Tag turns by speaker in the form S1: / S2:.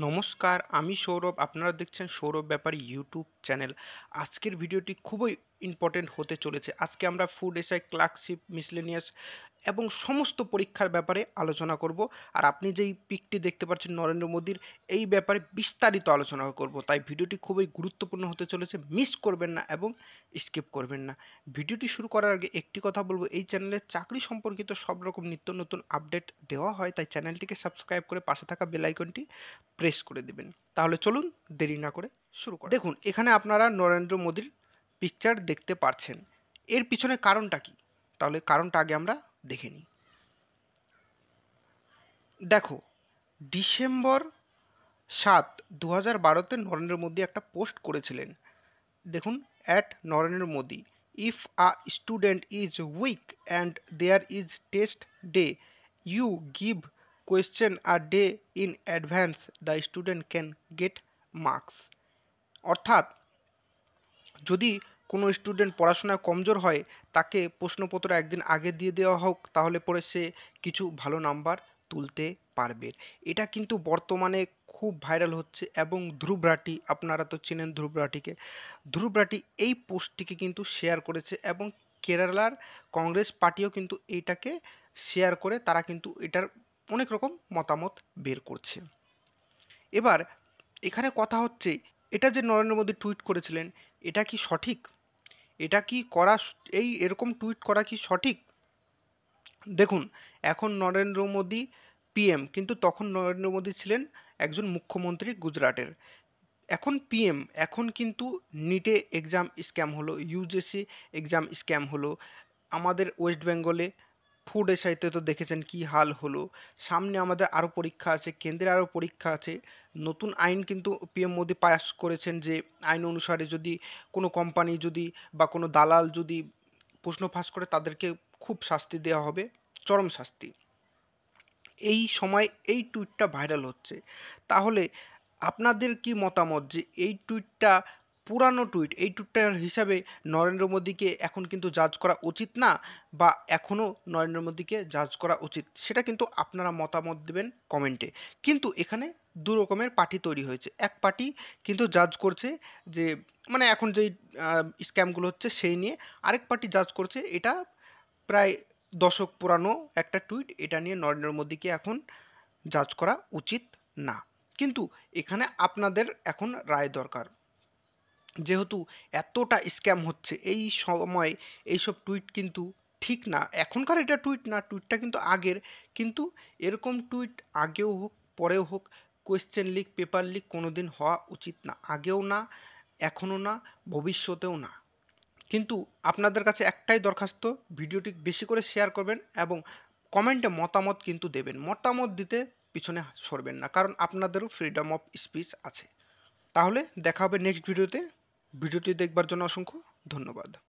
S1: নমস্কার, আমি সৌরভ। আপনারা দেখছেন সৌরভ ব্যাপারী ইউটিউব চ্যানেল। আজকের ভিডিওটি খুবই ইম্পর্টেন্ট হতে চলেছে। আজকে আমরা ফুড এসআই, ক্লার্কশিপ, মিসলেনিয়াস এবং সমস্ত পরীক্ষার ব্যাপারে আলোচনা করব। আর আপনি যেই পিকটি দেখতে পাচ্ছেন নরেন্দ্র মোদীর, এই ব্যাপারে বিস্তারিত আলোচনা করব। তাই ভিডিওটি খুবই গুরুত্বপূর্ণ হতে চলেছে, মিস করবেন না এবং স্কিপ করবেন না। ভিডিওটি শুরু করার আগে একটি কথা বলবো, এই চ্যানেলে চাকরি সম্পর্কিত সব রকম নিত্য নতুন আপডেট দেওয়া হয়, তাই চ্যানেলটিকে সাবস্ক্রাইব করে পাশে থাকা বেল আইকনটি প্রেস করে দেবেন। তাহলে চলুন দেরি না করে শুরু করা। দেখুন, এখানে আপনারা নরেন্দ্র মোদীর পিকচার দেখতে পাচ্ছেন। এর পিছনে কারণটা কি? তাহলে কারণটা আগে আমরা দেখে নিই। দেখো, ডিসেম্বর 7, 2012-তে নরেন্দ্র মোদী একটা পোস্ট করেছিলেন। দেখুন, at Narendra Modi, if a student is weak and there is test day, you give question a day in advance, the student can get marks. অর্থাৎ, যদি কোনো স্টুডেন্ট পড়াশোনায় কমজোর হয়, তাকে প্রশ্নপত্র একদিন আগে দিয়ে দেওয়া হোক, তাহলে পরে সে কিছু ভালো নাম্বার তুলতে পারবে। এটা কিন্তু বর্তমানে খুব ভাইরাল হচ্ছে এবং ধ্রুব রাঠি, আপনারা তো চেনেন ধ্রুব রাঠিকে, ধ্রুব রাঠি এই পোস্টটিকে কিন্তু শেয়ার করেছে এবং কেরালার কংগ্রেস পার্টিও কিন্তু এইটাকে শেয়ার করে তারা কিন্তু এটার অনেক রকম মতামত বের করছে। এবার এখানে কথা হচ্ছে, এটা যে নরেন্দ্র মোদী টুইট করেছিলেন, এটা কি সঠিক? এটা কি করা, এই এরকম টুইট করা কি সঠিক? দেখুন, এখন নরেন্দ্র মোদী পিএম, কিন্তু তখন নরেন্দ্র মোদী ছিলেন একজন মুখ্যমন্ত্রী গুজরাটের। এখন পিএম, এখন কিন্তু নিটে এক্সাম স্ক্যাম হলো, ইউজিসি এক্সাম স্ক্যাম হলো, আমাদের ওয়েস্ট বেঙ্গলে ফুড এসআইতে তো দেখেছেন কি হাল হলো। সামনে আমাদের আরও পরীক্ষা আছে, কেন্দ্রে আরও পরীক্ষা আছে। নতুন আইন কিন্তু পিএম মোদি পাস করেছেন, যে আইন অনুসারে যদি কোনো কোম্পানি যদি বা কোনো দালাল যদি প্রশ্ন ফাঁস করে, তাদেরকে খুব শাস্তি দেওয়া হবে, চরম শাস্তি। এই সময় এই টুইটটা ভাইরাল হচ্ছে। তাহলে আপনাদের কি মতামত, যে এই টুইটটা পুরানো টুইট, এই টুইটটার হিসাবে নরেন্দ্র মোদীকে এখন কিন্তু জাজ করা উচিত না, বা এখনও নরেন্দ্র মোদীকে জাজ করা উচিত? সেটা কিন্তু আপনারা মতামত দেবেন কমেন্টে। কিন্তু এখানে দু রকমের পার্টি তৈরি হয়েছে। এক পার্টি কিন্তু জাজ করছে যে, মানে এখন যেই স্ক্যামগুলো হচ্ছে সেই নিয়ে। আরেক পার্টি জাজ করছে এটা প্রায় দশক পুরানো একটা টুইট, এটা নিয়ে নরেন্দ্র মোদীকে এখন জাজ করা উচিত না। কিন্তু এখানে আপনাদের এখন রায় দরকার। যেহেতু এতটা স্ক্যাম হচ্ছে এই সময়, এইসব টুইট কিন্তু ঠিক না। এখনকার এটা টুইট না, টুইটটা কিন্তু আগের। কিন্তু এরকম টুইট আগেও হোক পরেও হোক, কোয়েশ্চেন লিক, পেপার লিক কোনো দিন হওয়া উচিত না। আগেও না, এখনও না, ভবিষ্যতেও না। কিন্তু আপনাদের কাছে একটাই দরখাস্ত, ভিডিওটি বেশি করে শেয়ার করবেন এবং কমেন্টে মতামত কিন্তু দেবেন। মতামত দিতে পিছনে সরবেন না, কারণ আপনাদেরও ফ্রিডম অফ স্পিচ আছে। তাহলে দেখা হবে নেক্সট ভিডিওতে। ভিডিওটি দেখবার জন্য অসংখ্য ধন্যবাদ।